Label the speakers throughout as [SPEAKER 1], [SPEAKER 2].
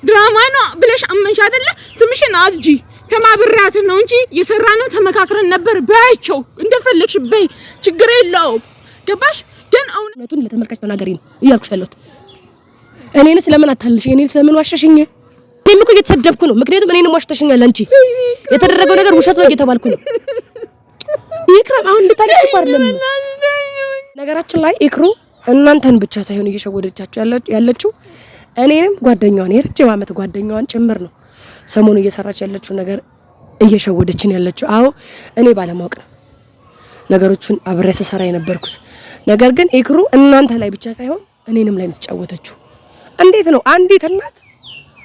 [SPEAKER 1] ድራማ ነው ብለሽ አመንሽ አይደለ ስምሽን አዝጂ ተማብራት ነው እንጂ የሰራነው ተመካክረን ነበር ባይቸው እንደፈለግሽ በይ ችግር የለውም ገባሽ ግን እውነቱን ለተመልካች ተናገሪ ነው እያልኩሽ ያለሁት እኔንስ ለምን አታልሽ እኔንስ ለምን ዋሸሽኝ እኔም እኮ እየተሰደብኩ ነው ምክንያቱም እኔንም ዋሽተሽኛል አንቺ የተደረገው ነገር ውሸት ነው እየተባልኩ ነው ኢክራም አሁን እንድታለሽ እኮ አይደለም ነገራችን ላይ ኢክሩ እናንተን ብቻ ሳይሆን እየሸወደቻችሁ ያለችው እኔንም ጓደኛዋን የረጅም ዓመት ጓደኛዋን ጭምር ነው ሰሞኑ እየሰራች ያለችው ነገር እየሸወደችን ያለችው አዎ እኔ ባለማወቅ ነው ነገሮችን አብሬ ሰሰራ የነበርኩት ነገር ግን ኢክሩ እናንተ ላይ ብቻ ሳይሆን እኔንም ላይ ተጫወተችው እንዴት ነው አንዲት እናት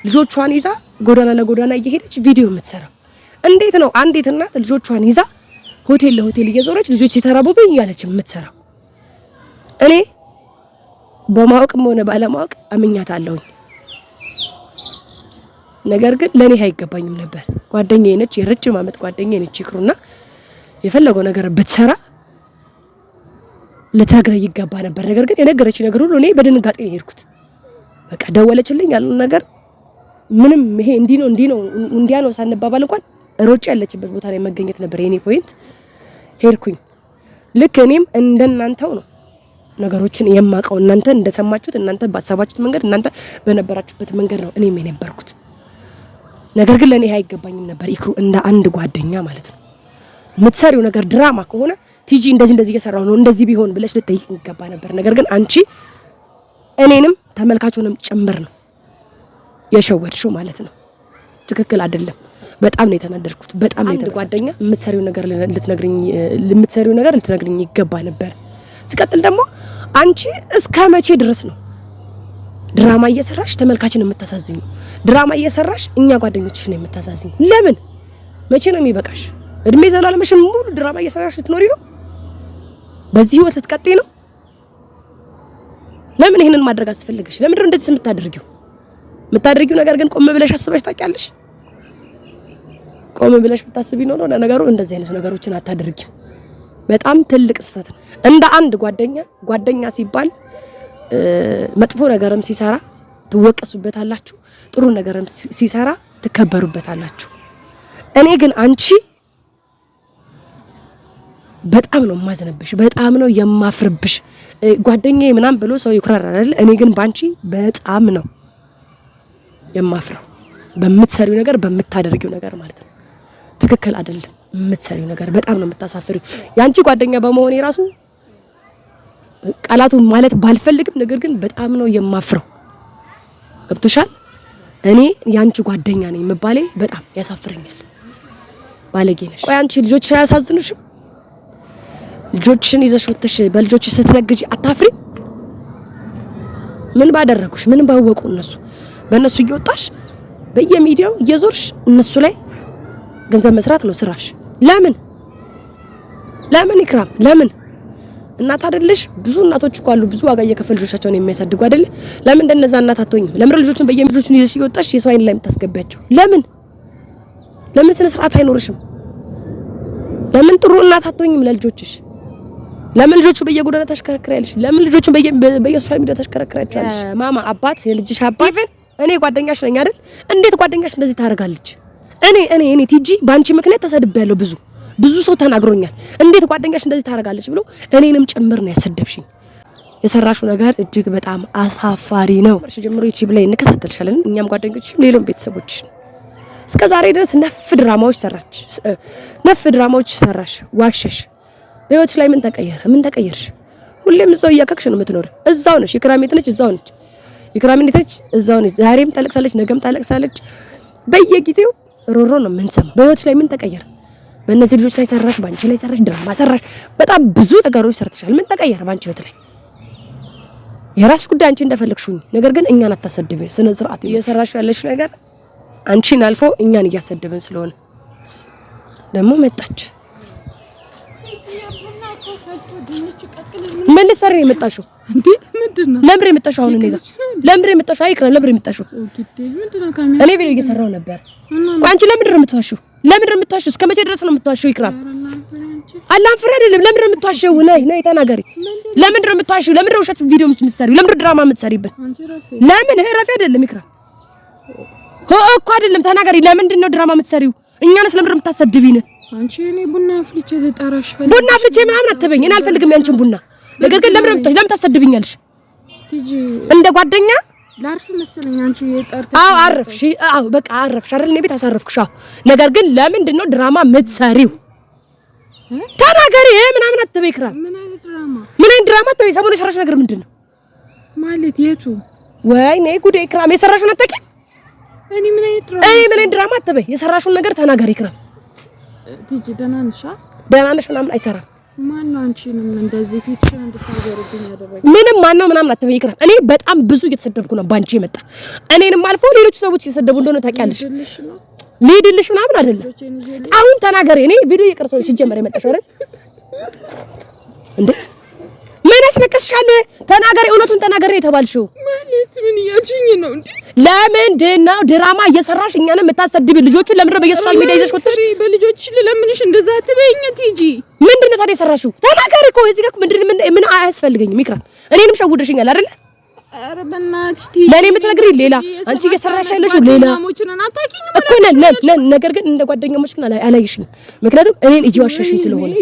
[SPEAKER 1] ልጆቿን ይዛ ጎዳና ለጎዳና እየሄደች ቪዲዮ የምትሰራው እንዴት ነው አንዲት እናት ልጆቿን ይዛ ሆቴል ለሆቴል እየዞረች ልጆች ሲተራቡብኝ ያለች የምትሰራው እኔ በማወቅም ሆነ ባለማወቅ አምኛታለሁ ነገር ግን ለኔ አይገባኝም ነበር ጓደኛዬ ነች የረጅም ዓመት ጓደኛዬ ነች ኢክሩና የፈለገው ነገር ብትሰራ ለታግረይ ይገባ ነበር ነገር ግን የነገረች ነገር ሁሉ እኔ በድንጋጤ ነው ሄድኩት በቃ ደወለችልኝ ያለው ነገር ምንም ይሄ እንዲያ ነው ሳንባባል እንኳን ሮጭ ያለችበት ቦታ ላይ መገኘት ነበር የኔ ፖይንት ሄድኩኝ ልክ እኔም እንደናንተው ነው ነገሮችን የማቀው እናንተ እንደሰማችሁት እናንተ ባሰባችሁት መንገድ እናንተ በነበራችሁበት መንገድ ነው እኔም የነበርኩት ነገር ግን ለኔ አይገባኝም ነበር ኢክሩ እንደ አንድ ጓደኛ ማለት ነው ምትሰሪው ነገር ድራማ ከሆነ ቲጂ እንደዚህ እየሰራው ነው እንደዚህ ቢሆን ብለሽ ልትጠይቅ ይገባ ነበር ነገር ግን አንቺ እኔንም ተመልካቹንም ጭምር ነው የሸወድሽው ማለት ነው ትክክል አይደለም በጣም ነው የተናደድኩት በጣም ነው አንድ ጓደኛ የምትሰሪው ነገር ልትነግሪኝ ይገባ ነበር ሲቀጥል ደግሞ አንቺ እስከ መቼ ድረስ ነው ድራማ እየሰራሽ ተመልካችን የምታሳዝኙ ድራማ እየሰራሽ እኛ ጓደኞችሽን የምታሳዝኙ ለምን መቼ ነው የሚበቃሽ እድሜ ዘላለምሽን ሙሉ ድራማ እየሰራሽ ልትኖሪ ነው በዚህ ህይወት ልትቀጥይ ነው ለምን ይሄንን ማድረግ አስፈልገሽ ለምን እንደዚህ የምታደርጊው ነገር ግን ቆም ብለሽ አስበሽ ታውቂያለሽ ቆም ብለሽ ብታስቢ ነው ነገሩ እንደዚህ አይነት ነገሮችን አታደርጊ በጣም ትልቅ ስህተት ነው እንደ አንድ ጓደኛ ሲባል መጥፎ ነገርም ሲሰራ ትወቀሱበታላችሁ ጥሩ ነገርም ሲሰራ ትከበሩበታላችሁ እኔ ግን አንቺ በጣም ነው ማዝነብሽ በጣም ነው የማፍርብሽ ጓደኛዬ ምናም ብሎ ሰው ይኩራራ አይደል እኔ ግን ባንቺ በጣም ነው የማፍረው በምትሰሪው ነገር በምታደርጊው ነገር ማለት ነው ትክክል አይደለም የምትሰሪው ነገር በጣም ነው የምታሳፍሪው ያንቺ ጓደኛ በመሆኔ ራሱ ቃላቱን ማለት ባልፈልግም ነገር ግን በጣም ነው የማፍረው ገብቶሻል እኔ ያንቺ ጓደኛ ነኝ መባሌ በጣም ያሳፍረኛል ባለጌ ነሽ ቆይ አንቺ ልጆች ያሳዝኑሽም ልጆችን ይዘሽ ወጥተሽ በልጆችሽ ስትነግጂ አታፍሪ ምን ባደረጉሽ ምን ባወቁ በእነሱ እየወጣሽ በየሚዲያው እየዞርሽ እነሱ ላይ ገንዘብ መስራት ነው ስራሽ ለምን ኢክራም ለምን እናት አይደለሽ ብዙ እናቶች እኮ አሉ ብዙ ዋጋ እየከፈሉ ልጆቻቸውን የሚያሳድጉ አይደል ለምን እንደነዛ እናት አትሆኝም ለምን ልጆችን በየሚዲያው ይዘሽ እየወጣሽ የሰው አይን ላይ የምታስገቢያቸው ለምን ስነ ስርዓት አይኖርሽም ለምን ጥሩ እናት አትሆኝም ለልጆችሽ ለምን ልጆቹ በየጎዳና ተሽከረክራለሽ ለምን ልጆቹን በየሶሻል ሚዲያ ተሽከረክራቸዋለሽ ማማ አባት የልጅሽ አባት እኔ ጓደኛሽ ነኝ አይደል እንዴት ጓደኛሽ እንደዚህ ታረጋለች እኔ ቲጂ ባንቺ ምክንያት ተሰድቤያለሁ ብዙ ሰው ተናግሮኛል እንዴት ጓደኛሽ እንደዚህ ታረጋለች ብሎ እኔንም ጭምር ነው ያሰደብሽኝ የሰራሽው ነገር እጅግ በጣም አሳፋሪ ነው እሺ ጀምሮ ዩቲዩብ ላይ እንከታተልሻለን እኛም ጓደኞችሽ ሌሎም ቤተሰቦችሽ እስከዛሬ ድረስ ነፍ ድራማዎች ሰራሽ ዋሸሽ ህይወትሽ ላይ ምን ተቀየርሽ ሁሌም እዛው እያከክሽ ነው የምትኖር እዛው ነሽ ኢክራሚት ነች እዛው ነች ዛሬም ታለቅሳለች ነገም ታለቅሳለች በየጊዜው ሮሮ ነው የምንሰማው በህይወትሽ ላይ ምን ተቀየረ በእነዚህ ልጆች ላይ ሰራሽ ባንቺ ላይ ሰራሽ ድራማ ሰራሽ በጣም ብዙ ነገሮች ሰርተሻል ምን ተቀየረ ባንቺ ህይወት ላይ የራስሽ ጉዳይ አንቺ እንደፈለግሽው ነገር ግን እኛን አታሰድብን ስነ ስርዓት እየሰራሽ ያለሽ ነገር አንቺን አልፎ እኛን እያሰደብን ስለሆነ ደግሞ መጣች ምን ልትሰሪ ነው የመጣሽው እንዴ ምንድነው ለምሬ የመጣሽው አሁን እኔ ጋር ለምሬ የመጣሽው አይክራ ለምሬ የመጣሽው እኔ ቪዲዮ እየሰራው ነበር አንቺ ለምንድን ነው የምትዋሽው እስከመቼ ድረስ ነው የምትዋሽው ኢክራም አላንፍር አይደለም ለምንድን ነው የምትዋሽው ነይ ተናገሪ ለምንድን ነው የምትዋሽው ለምንድን ነው ውሸት ቪዲዮ የምትሰሪው ለምንድን ነው ድራማ የምትሰሪበት ለምን ረፊ አይደለም ኢክራም
[SPEAKER 2] እኮ አይደለም ተናገሪ። ለምንድን ነው ድራማ የምትሰሪው? እኛንስ ለምን የምታሰድቢን?
[SPEAKER 1] አንቺ እኔ ቡና አፍልቼ ልጠራሽ ፈልጌ
[SPEAKER 2] ቡና አፍልቼ ምናምን አትበይኝ። እኔ አልፈልግም ያንቺን ቡና። ነገር ግን ለምን ታሰድብኛለሽ? እንደ ጓደኛ
[SPEAKER 1] ላርፍ መሰለኝ አንቺ የጠርተሽ።
[SPEAKER 2] አዎ አረፍሽ። አዎ በቃ አረፍሽ አይደል? እኔ ቤት አሳረፍኩሽ። ነገር ግን ለምንድን ነው ድራማ የምትሰሪው? ተናገሪ። ምናምን አትበይ። ክራም
[SPEAKER 1] ምን አይነት ድራማ?
[SPEAKER 2] ምን አይነት ድራማ አትበይ። ሰሞኑን የሰራሽ ነገር ምንድን ነው
[SPEAKER 1] ማለት? የቱ?
[SPEAKER 2] ወይኔ ጉዴ! ክራም የሰራሽውን አታውቂም?
[SPEAKER 1] እኔ ምን አይነት ድራማ
[SPEAKER 2] አትበይ። የሰራሽውን ነገር ተናገሪ። ክራም
[SPEAKER 1] ትጂ ደህና ነሽ?
[SPEAKER 2] ደህና ነሽ? ምናምን አይሰራም።
[SPEAKER 1] ማነው አንቺንም እንደዚህ ፊትሽን እንድታዘርብኝ ያደረገ?
[SPEAKER 2] ምንም ማነው ምናምን አትበይ። ክራም እኔ በጣም ብዙ እየተሰደብኩ ነው ባንቺ የመጣ እኔንም አልፎ ሌሎች ሰዎች እየተሰደቡ እንደሆነ ታውቂያለሽ። ሊድልሽ ምናምን አይደለም። አሁን ተናገሪ። እኔ ቪዲዮ እየቀረጽኩ ሲጀመር የመጣሽ አይደል እንዴ? ምን አስለቀስሻል? ተናገሪ። እውነቱን ተናገሪ የተባልሽው
[SPEAKER 1] ማለት ምን እያልሽኝ ነው እንዴ?
[SPEAKER 2] ለምንድን ነው ድራማ እየሰራሽ እኛንም የምታሰድቢ? ልጆቹን ለምንድን ነው በየሶሻል ሚዲያ ይዘሽ ወጥተሽ
[SPEAKER 1] በልጆችሽ ለምንሽ እንደዛ አትበይኝ ቲጂ?
[SPEAKER 2] ምንድን ነው ታዲያ የሰራሽው? ተናገሪ እኮ እዚህ ጋር ምን አያስፈልገኝም። ይክራ እኔንም ሸውደሽኛል አይደል?
[SPEAKER 1] ኧረ በእናትሽ ቲጂ
[SPEAKER 2] ለኔ የምትነግሪኝ ሌላ፣ አንቺ እየሰራሽ ያለሽው ሌላ እኮ ነን። ነገር ግን እንደ ጓደኛሞች ግን አላየሽኝም። ምክንያቱም እኔን እየዋሸሽኝ ስለሆነ።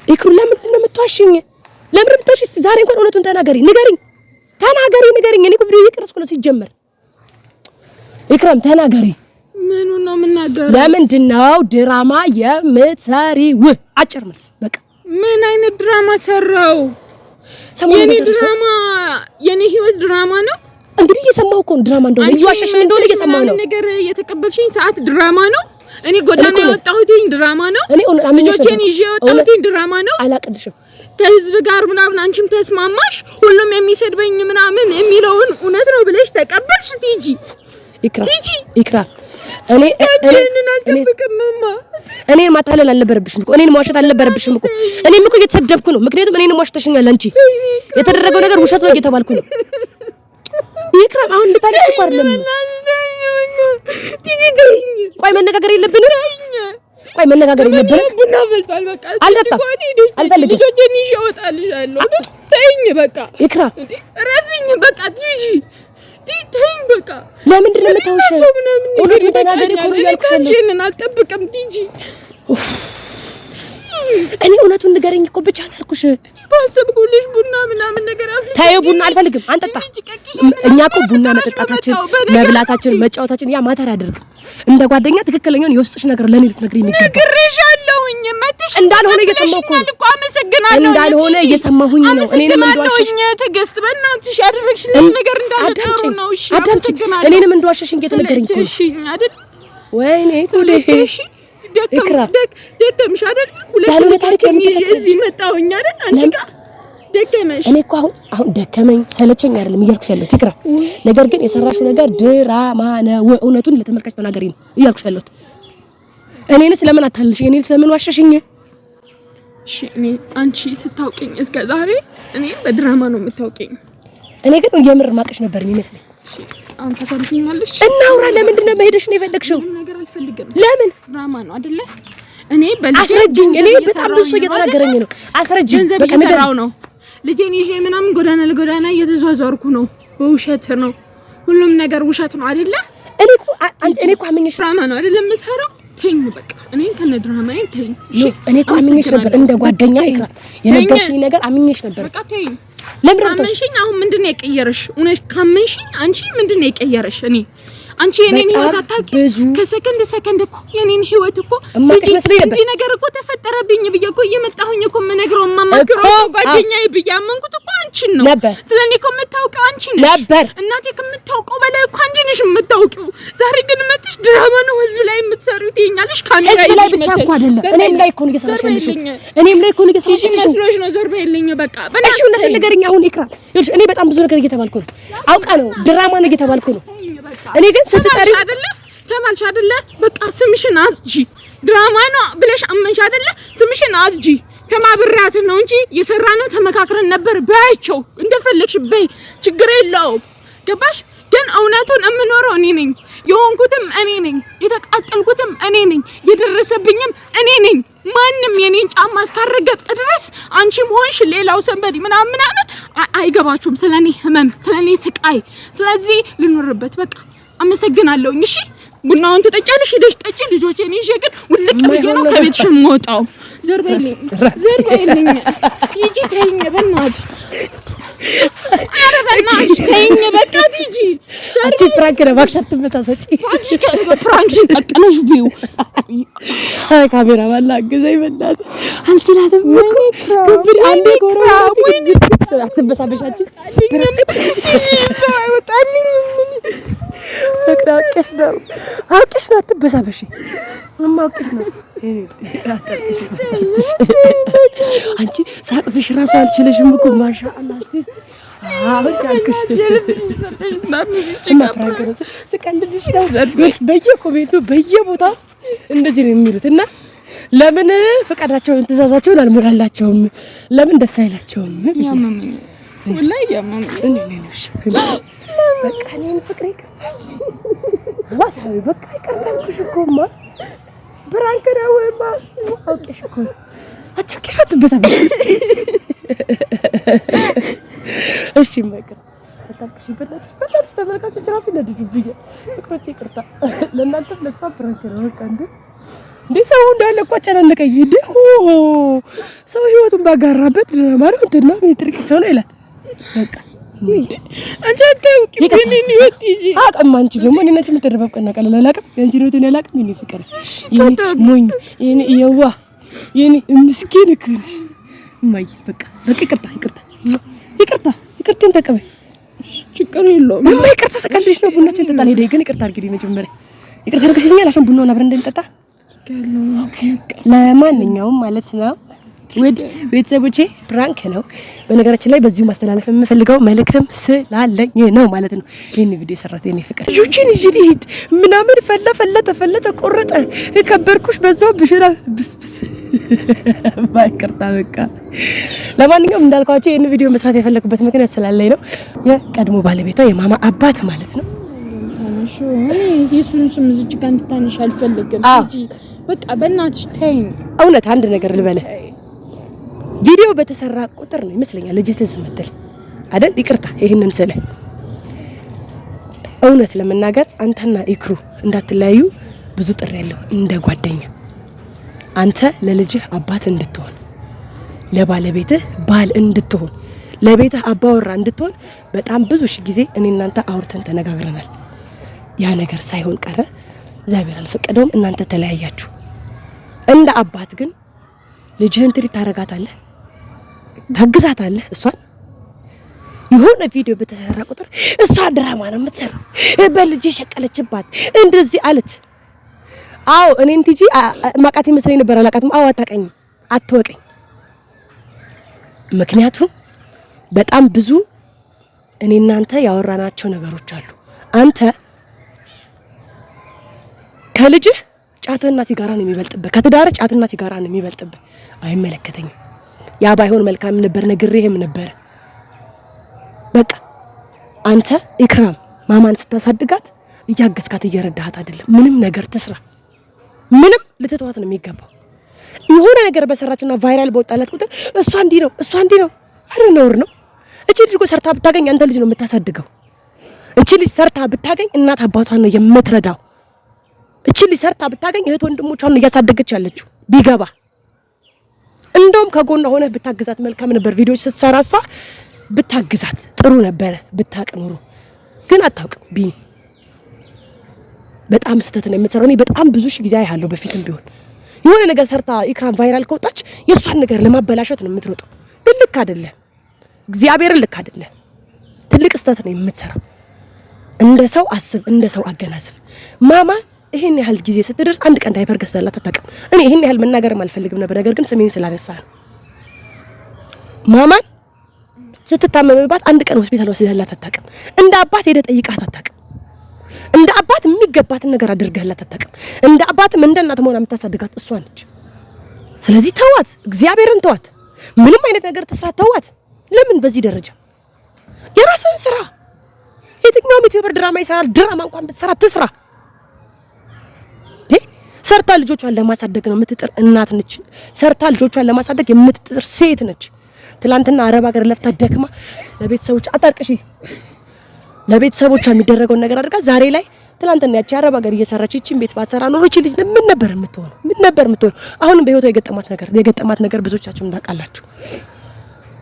[SPEAKER 2] ኢክሩ ለምንድን ነው የምትዋሽኝ? ለምን ብትዋሽ? እስቲ ዛሬ እንኳን እውነቱን ተናገሪ። ንገሪኝ። እኔ እኮ ቪዲዮ እየቀረጽኩ ነው ሲጀመር። ኢክራም ተናገሪ።
[SPEAKER 1] ምኑን ነው የምናገረው?
[SPEAKER 2] ለምንድን ነው ድራማ የምትሰሪው? አጭር መልስ በቃ።
[SPEAKER 1] ምን አይነት ድራማ ሰራው? የኔ ድራማ የኔ ህይወት ድራማ ነው።
[SPEAKER 2] እንግዲህ እየሰማሁ እኮ ድራማ እንደሆነ እየዋሸሽኝ እንደሆነ እየሰማሁ ነው።
[SPEAKER 1] ነገር የተቀበልሽኝ ሰዓት ድራማ ነው። እኔ ጎዳና የወጣሁትኝ ድራማ ነው። ልጆቼን ይዤ የወጣሁትኝ ድራማ ነው።
[SPEAKER 2] አላቅልሽም
[SPEAKER 1] ከህዝብ ጋር ምናምን አንቺም ተስማማሽ። ሁሉም የሚሰድበኝ ምናምን የሚለውን እውነት ነው ብለሽ ተቀበልሽ ቲጂ? ኢክራም እኔን ማታለል አልነበረብሽም እኮ። እኔን ማዋሸት አልነበረብሽም እኮ። እኔም እኮ እየተሰደብኩ ነው። ምክንያቱም እኔን ዋሽተሽኛል አንቺ። የተደረገው ነገር ውሸት ነው እየተባልኩ ነው። ኢክራም አሁን እንድታለቅሽ እኮ አይደለም። ቆይ መነጋገር የለብንም። ቡና ፈልቷል። በቃ
[SPEAKER 2] አልጠጣም። አልፈልግም።
[SPEAKER 1] ልጆቼን ይዤ እወጣልሻለሁ። ተይኝ በቃ
[SPEAKER 2] ኢክራም።
[SPEAKER 1] ረፊኝ በቃ ቲጂ ተይኝ በቃ።
[SPEAKER 2] ለምንድን ነው የምታውሽው? እውነቱን ተናገሪ እኮ ነው እያልኩሽ ያለሁት።
[SPEAKER 1] እኔን አልጠብቅም ቲጂ።
[SPEAKER 2] እኔ እውነቱን ንገረኝ እኮ ብቻ አልኩሽ።
[SPEAKER 1] ባሰብኩልሽ ቡና ምናምን ነገር አፍልተሽ
[SPEAKER 2] ታዩ። ቡና አልፈልግም። አንጠጣ። እኛ እኮ ቡና መጠጣታችን፣ መብላታችን፣ መጫወታችን ያ ማተር አያደርግም። እንደ ጓደኛ ትክክለኛውን የውስጥሽ ነገር ለኔ ልትነግሪኝ የሚገባ
[SPEAKER 1] ነግሬሻለሁኝ። መጥተሽ
[SPEAKER 2] እንዳልሆነ እየሰማሁ እኮ
[SPEAKER 1] አመሰግናለሁ።
[SPEAKER 2] እንዳልሆነ እየሰማሁኝ ነው። እኔንም እንደዋሸሽ
[SPEAKER 1] ትዕግስት፣ በእናትሽ ያደረግሽልኝ ነገር እንዳለ ጥሩ ነው። እሺ አመሰግናለሁ።
[SPEAKER 2] እኔንም እንደዋሸሽ እየተነገረኝ እኮ
[SPEAKER 1] እሺ አይደል?
[SPEAKER 2] ወይኔ ሱሌ
[SPEAKER 1] ደከምሽ አይደል? ሁለቱን ታሪክ እዚህ መጣሁኝ አይደል? አንቺ ጋር ደከመሽ።
[SPEAKER 2] እኔ እኮ አሁን ደከመኝ ሰለቸኝ አይደለም እያልኩሽ ያለሁት ኢክራም። ነገር ግን የሰራሽው ነገር ድራማ ነው። እውነቱን ለተመልካች ተናገሪ ነው እያልኩሽ ያለሁት። እኔንስ ለምን አታልሽ? እኔንስ ለምን ዋሸሽኝ?
[SPEAKER 1] እሺ እኔ አንቺ ስታውቂኝ እስከ ዛሬ እኔ በድራማ ነው የምታውቂኝ።
[SPEAKER 2] እኔ ግን የምር ማቀሽ ነበር የሚመስለኝ።
[SPEAKER 1] አሁን ታሳልፊኛለሽ?
[SPEAKER 2] እናውራ። ለምንድን ነው መሄድሽ ነው የፈለግሽው?
[SPEAKER 1] ነገር አልፈልግም።
[SPEAKER 2] ለምን?
[SPEAKER 1] ድራማ ነው አይደለ? እኔ
[SPEAKER 2] አስረጅኝ። እኔ በጣም ብዙ እየተናገረኝ ነው። አስረጅኝ።
[SPEAKER 1] በቃ ነገራው ነው። ልጄን ይዤ ምናምን ጎዳና ለጎዳና እየተዟዟርኩ ነው። በውሸት ነው ሁሉም ነገር ውሸት ነው አይደለ? እኔ እኮ አምኜሽ ድራማ ነው አይደለ የምሰራው? ተይኝ በቃ። እኔ ከነ ድራማዬ ተይኝ።
[SPEAKER 2] እኔ እኮ አምኜሽ ነበር እንደ ጓደኛ ኢክራም። የነገርሽኝ ነገር አምኜሽ ነበር።
[SPEAKER 1] በቃ ተይኝ።
[SPEAKER 2] ለምን
[SPEAKER 1] ካመንሽኝ አሁን ምንድን ነው የቀየረሽ? እውነት ካመንሽኝ አንቺ ምንድን ነው የቀየረሽ? አንቺ የኔን ህይወት አታውቂ። ከሰከንድ ሰከንድ እኮ የኔን ህይወት እኮ እንዲህ ነገር እኮ ተፈጠረብኝ ብዬ እኮ እየመጣሁኝ እኮ የምነግረው የማማክረው ጓደኛዬ ብዬ አመንኩት እኮ አንቺን ነው። ስለኔ እኮ የምታውቀው አንቺ ነሽ ነበር። እናቴ ከምታውቀው በላይ እኮ አንቺ ነሽ የምታውቂው። ዛሬ ግን መጥሽ ድራማ ነው ህዝብ ላይ የምትሰሪው ትይኛለሽ። ካሜራ
[SPEAKER 2] ላይ ብቻ እኮ አይደለም እኔም ላይ እኮ ነው እየሰራሽ ያለሽው። እኔም ላይ እኮ ነው እየሰራሽ ያለሽው።
[SPEAKER 1] መስሎሽ ነው ዘርባ የለኝ በቃ።
[SPEAKER 2] እሺ እውነት ንገሪኝ አሁን ኢክራም። እኔ በጣም ብዙ ነገር እየተባልኩ ነው። አውቃ ነው ድራማ ነው እየተባልኩ ነው። እኔ ግን ስትጠሪ
[SPEAKER 1] አይደለ ተማልሽ አይደለ? በቃ ስምሽን አዝጂ። ድራማ ነው ብለሽ አመንሽ አይደለ? ስምሽን አዝጂ። ተማብራት ነው እንጂ የሰራነው ተመካክረን ነበር። ባያቸው እንደፈለግሽ በይ፣ ችግር የለውም። ገባሽ? ግን እውነቱን የምኖረው እኔ ነኝ። የሆንኩትም እኔ ነኝ። የተቃጠልኩትም እኔ ነኝ። የደረሰብኝም እኔ ነኝ። ማንም የኔን ጫማ እስካረገጠ ድረስ አንቺም ሆንሽ ሌላው ሰንበዲ ምናምን አይገባችሁም ስለኔ ህመም፣ ስለኔ ስቃይ። ስለዚህ ልኖርበት በቃ። አመሰግናለሁ። እሺ ቡናውን ትጠጫለሽ፣ ሄደሽ ጠጪ። ልጆቼን ይዤ ግን ውልቅ ብዬ ነው ከቤትሽ የምወጣው። ዘርበይልኝ ሂጂ፣ ተይኝ በእናትሽ። ኧረ በእናትሽ ተይኝ በቃ ሂጂ።
[SPEAKER 2] አንቺ ፕራንክ ነው እባክሽ አትመሳሰጪ።
[SPEAKER 1] አንቺ ፕራንክሽን ቀቅለሽ ቢዩ።
[SPEAKER 2] አይ ካሜራ ባላ አገዘኝ በእናትህ አልችላትም እኮ ግብር አንዴ ጎራ አትበሳበሽ። አንቺ አይወጣልኝ በቃ አውቄሽ ነው አትበሳበሽ። አውቄሽ ነው አንቺ ሳቅፍሽ ራሱ አልችልሽም እኮ ማሻአላህ። እስቲ አሁን ካልኩሽ እና ፍራንክ ስቀልድሽ ነው በየኮሜንቱ በየቦታው እንደዚህ ነው የሚሉት። እና ለምን ፍቃዳቸውን ትእዛዛቸውን አልሞላላቸውም? ለምን ደስ አይላቸውም?
[SPEAKER 1] ያመመኝ ወላሂ ያመመኝ
[SPEAKER 2] እኔ ነሽ በቃ እኔን ፍቅሬ ዋሳው በቃ ይቀርታልኩሽ እኮማ ብራንክ ነው ወይማ አውቄሽ እኮ አታውቂሽ አትበሳበሽ። እሺ ማይቀር አታውቂሽ በጣም ተመልካቾች ራሱ እንደድብኝ ፍቅሮቼ ይቅርታ ለእናንተ ለሷ ብራንክ ነው በቃ እንዴ ሰው እንዳለ እኮ አጨናነቀኝ። ሰው ህይወቱን ባጋራበት ድራማ ነው እንትና ሜትሪክ ሰው ነው ይላል በቃ አንቺ አታውቂም ግን እኔ ወጥጂ አቅም አንቺ ደግሞ እኔ ነች የምትደረበቀና ቀለል አላቅም አንቺ ነው እኔ አላቅም። እኔ ፍቅር የኔ ሞኝ የኔ የዋ የኔ ምስኪን ኩንሽ ማይ በቃ ይቅርታን ተቀበይ።
[SPEAKER 1] ችግር የለውም
[SPEAKER 2] ይቅርታ ተቀልሽ ነው። ቡናችን እንጠጣ ሄደ ግን ይቅርታ አድርጊልኝ መጀመሪያ ይቅርታ አድርግሽልኛል። አሁን ቡናውን አብረን እንድንጠጣ ለማንኛውም ማለት ነው ውድ ቤተሰቦቼ ፕራንክ ነው። በነገራችን ላይ በዚሁ ማስተላለፍ የምፈልገው መልእክትም ስላለኝ ነው ማለት ነው። ይሄን ቪዲዮ ሰራተ የኔ ፍቅር ልጆችን ይዤ ልሂድ ምናምን ፈለተ ቆረጠ ከበርኩሽ በዛው ብሽራ ብስብስ ባይቀርታ በቃ። ለማንኛውም እንዳልኳችሁ ይሄን ቪዲዮ መስራት የፈለኩበት ምክንያት ስላለኝ ነው። የቀድሞ ባለቤቷ የማማ አባት ማለት ነው።
[SPEAKER 1] ታንሹ እኔ የሱን ስም እዚህ ጋር እንድታነሽ አልፈልግም እንጂ በቃ በእናትሽ ተይኝ።
[SPEAKER 2] እውነት አንድ ነገር ልበልህ ቪዲዮ በተሰራ ቁጥር ነው ይመስለኛል ልጅ ተዝመተል አይደል? ይቅርታ ይሄንን ስለ እውነት ለመናገር አንተና ኢክሩ እንዳትለያዩ ብዙ ጥሪ ያለው እንደ ጓደኛ አንተ ለልጅህ አባት እንድትሆን ለባለቤትህ ባል እንድትሆን ለቤትህ አባወራ እንድትሆን በጣም ብዙ ሺህ ጊዜ እኔ እናንተ አውርተን ተነጋግረናል። ያ ነገር ሳይሆን ቀረ። እግዚአብሔር አልፈቀደውም። እናንተ ተለያያችሁ። እንደ አባት ግን ልጅህን ትሪት ታረጋታለህ፣ ታግዛታለህ። እሷን የሆነ ቪዲዮ በተሰራ ቁጥር እሷ ድራማ ነው የምትሰራው፣ በልጅ ሸቀለችባት እንደዚህ አለች። አዎ እኔን ትጂ ማቃት ይመስለኝ ነበር። አላቃትም። አዎ አታቀኝም፣ አትወቀኝ። ምክንያቱም በጣም ብዙ እኔ እናንተ ያወራናቸው ነገሮች አሉ። አንተ ከልጅህ ጫትና ሲጋራ ነው የሚበልጥብህ፣ ከትዳር ጫትና ሲጋራ ነው የሚበልጥብህ። አይመለከተኝም። ያ ባይሆን መልካም ነበር፣ ነግሬህም ነበር። በቃ አንተ ኢክራም ማማን ስታሳድጋት እያገዝካት እየረዳሃት አይደለም። ምንም ነገር ትስራ፣ ምንም ልትተዋት ነው የሚገባው። የሆነ ነገር በሰራችና ቫይራል በወጣላት ቁጥር እሷ እንዲህ ነው አረ ነውር ነው። እቺ ልጅ እኮ ሰርታ ብታገኝ አንተ ልጅ ነው የምታሳድገው። እቺ ልጅ ሰርታ ብታገኝ እናት አባቷን ነው የምትረዳው። እቺ ልጅ ሰርታ ብታገኝ እህት ወንድሞቿን ነው እያሳደገች ያለችው። ቢገባ እንደውም ከጎኗ ሆነህ ብታግዛት መልካም ነበር። ቪዲዮዎች ስትሰራ እሷ ብታግዛት ጥሩ ነበረ ብታቅ ኖሮ። ግን አታውቅም። ቢኒ በጣም ስህተት ነው የምትሰራው። እኔ በጣም ብዙ ሺህ ጊዜ አይሃለሁ። በፊትም ቢሆን የሆነ ነገር ሰርታ ኢክራም ቫይራል ከወጣች የሷን ነገር ለማበላሸት ነው የምትሮጠው። ግን ልክ አይደለም። እግዚአብሔርን ልክ አይደለም። ትልቅ ስህተት ነው የምትሰራው። እንደ ሰው አስብ፣ እንደ ሰው አገናዝብ። ማማ ይሄን ያህል ጊዜ ስትደርስ አንድ ቀን ዳይፐር ገዝተላት አታውቅም። እኔ ይሄን ያህል መናገርም አልፈልግም ነበር፣ ነገር ግን ስሜን ስላነሳ ነው። ማማን ስትታመምባት አንድ ቀን ሆስፒታል ወስደህላት አታውቅም። እንደ አባት ሄደህ ጠይቃት አታውቅም። እንደ አባት የሚገባትን ነገር አድርገህላት አታውቅም። እንደ አባትም እንደ እናት መሆን የምታሳድጋት እሷ ነች። ስለዚህ ተዋት፣ እግዚአብሔርን ተዋት። ምንም አይነት ነገር ትስራ፣ ተዋት። ለምን በዚህ ደረጃ የራስህን ስራ የትኛውም ዩቲዩበር ድራማ ይሰራል። ድራማ እንኳን ብትሰራ ትስራ። ሰርታ ልጆቿን ለማሳደግ ነው የምትጥር እናት ነች። ሰርታ ልጆቿን ለማሳደግ የምትጥር ሴት ነች። ትላንትና አረብ ሀገር ለፍታ ደክማ ለቤተሰቦቿ አጣርቅሽ ለቤተሰቦቿ የሚደረገውን ነገር አድርጋ ዛሬ ላይ ትላንትና ያቺ አረብ ሀገር እየሰራች ይቺን ቤት ባትሰራ ኖሮ እቺ ልጅ ምን ነበር የምትሆነው? አሁንም በህይወቷ የገጠማት ነገር ብዙዎቻችሁ እንዳቃላችሁ።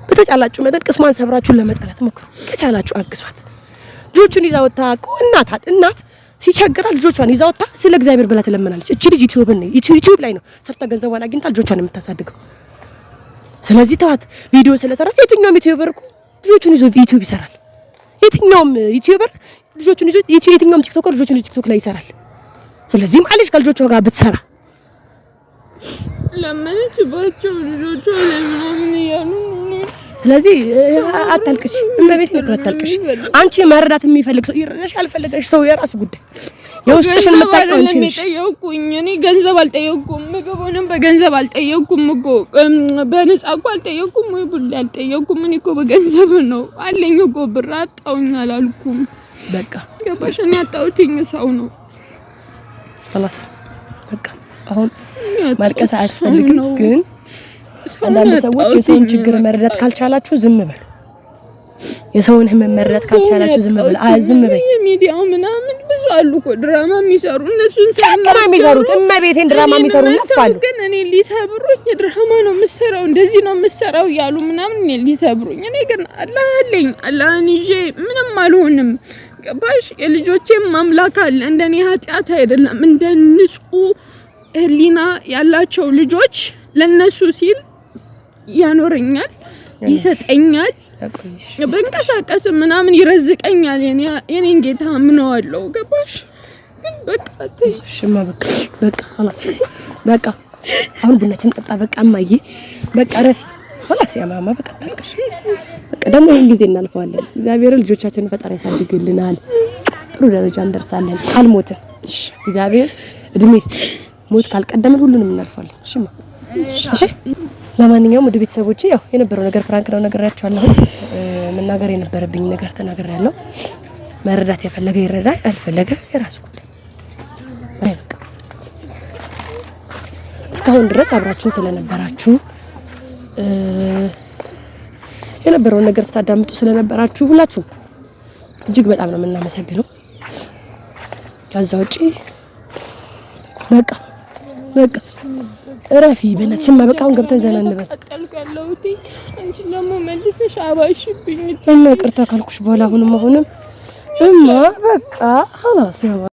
[SPEAKER 2] በተቻላችሁ መጠን ቅስሟን ሰብራችሁን ለመጣላት ሞክሩ። ከቻላችሁ አግሷት። ልጆቹን ይዛ ወጣ እናት ሲቸግራት ልጆቿን ይዛ ወጣ ስለ እግዚአብሔር ብላ ትለምናለች። እቺ ልጅ ዩቲዩብ ላይ ነው ሰርታ ገንዘቧን አግኝታ ልጆቿን የምታሳድገው። ስለዚህ ተዋት። ቪዲዮ ስለሰራች የትኛውም ዩቲዩበር እኮ ልጆቹን ይዞ ዩቲዩብ ይሰራል። የትኛውም ዩቲዩበር ልጆቹን ይዞ የትኛውም ቲክቶከር ልጆቹን ቲክቶክ ላይ ይሰራል። ስለዚህ ማለሽ ከልጆቿ ጋር ብትሰራ
[SPEAKER 1] ለምን ትባቸው ልጆቿ ለምን ያሉ።
[SPEAKER 2] ስለዚህ አታልቅሽ፣ እንደቤት ነው አታልቅሽ። አንቺ መረዳት የሚፈልግ ሰው ይረዳሽ፣ ያልፈለገሽ ሰው የራሱ ጉዳይ። የውስጥሽን የምታውቂው አንቺ ነሽ።
[SPEAKER 1] እኔ ገንዘብ አልጠየቅኩም፣ ምግቡንም በገንዘብ አልጠየቅኩም እኮ በነፃ እኮ አልጠየቅኩም ወይ ብላ አልጠየቅኩም። እኔ እኮ በገንዘብ ነው አለኝ እኮ ብር አጣውኝ አላልኩም።
[SPEAKER 2] በቃ
[SPEAKER 1] ገባሽ? እኔ አጣውትኝ ሰው ነው።
[SPEAKER 2] خلاص በቃ አሁን ማልቀስ አያስፈልግም። ግን አንዳንድ ሰዎች የሰውን ችግር መረዳት ካልቻላችሁ ዝም በሉ። የሰውን ህመም መረዳት ካልቻላችሁ ዝም በሉ። ዝም በይ።
[SPEAKER 1] ሚዲያው ምናምን ብዙ አሉ እኮ ድራማ የሚሰሩ እነሱን
[SPEAKER 2] ድራማ የሚሰሩት እመቤቴን ድራማ የሚሰሩ ነፋሉ።
[SPEAKER 1] ግን እኔ ሊሰብሩኝ ድራማ ነው የምሰራው እንደዚህ ነው የምሰራው ያሉ ምናምን እኔ ሊሰብሩኝ። እኔ ግን አላህ አለኝ፣ አላህን ይዤ ምንም አልሆንም። ገባሽ? የልጆቼም አምላክ አለ። እንደኔ ኃጢአት አይደለም። እንደ ንጹህ ህሊና ያላቸው ልጆች ለነሱ ሲል ያኖረኛል፣ ይሰጠኛል፣ በእንቀሳቀስ ምናምን ይረዝቀኛል። የኔን ጌታ ምነዋለው። ገባሽ? ግን በቃ
[SPEAKER 2] ሽማ በቃ خلاص በቃ አሁን ቡናችን ጠጣ። በቃ እማዬ በቃ ረፊ خلاص ያ ማማ በቃ ታልቅሽ። በቃ ደግሞ ይሄን ጊዜ እናልፈዋለን። እግዚአብሔር ልጆቻችንን ፈጣሪ ያሳድግልናል። ጥሩ ደረጃ እንደርሳለን። ካልሞትን እግዚአብሔር እድሜ ይስጥ። ሞት ካልቀደምን ሁሉንም እናልፋለን። እሺማ እሺ። ለማንኛውም ወደ ቤተሰቦቼ ያው የነበረው ነገር ፍራንክ ነው ነገራችኋለሁ። መናገር የነበረብኝ ነገር ተናግሬያለሁ። መረዳት የፈለገ ይረዳ፣ ያልፈለገ የራሱ ጉዳይ። እስካሁን ድረስ አብራችሁን ስለነበራችሁ የነበረውን ነገር ስታዳምጡ ስለነበራችሁ ሁላችሁ እጅግ በጣም ነው የምናመሰግነው። ከዛ ውጪ በቃ እረፊ በእናትሽማ በቃ አሁን ገብተን ዘና እንበል።
[SPEAKER 1] አጣልቃለሁት አንቺ ደግሞ መልሰሽ አባሽብኝ
[SPEAKER 2] እና ይቅርታ ካልኩሽ በኋላ አሁንም እማ በቃ خلاص ያው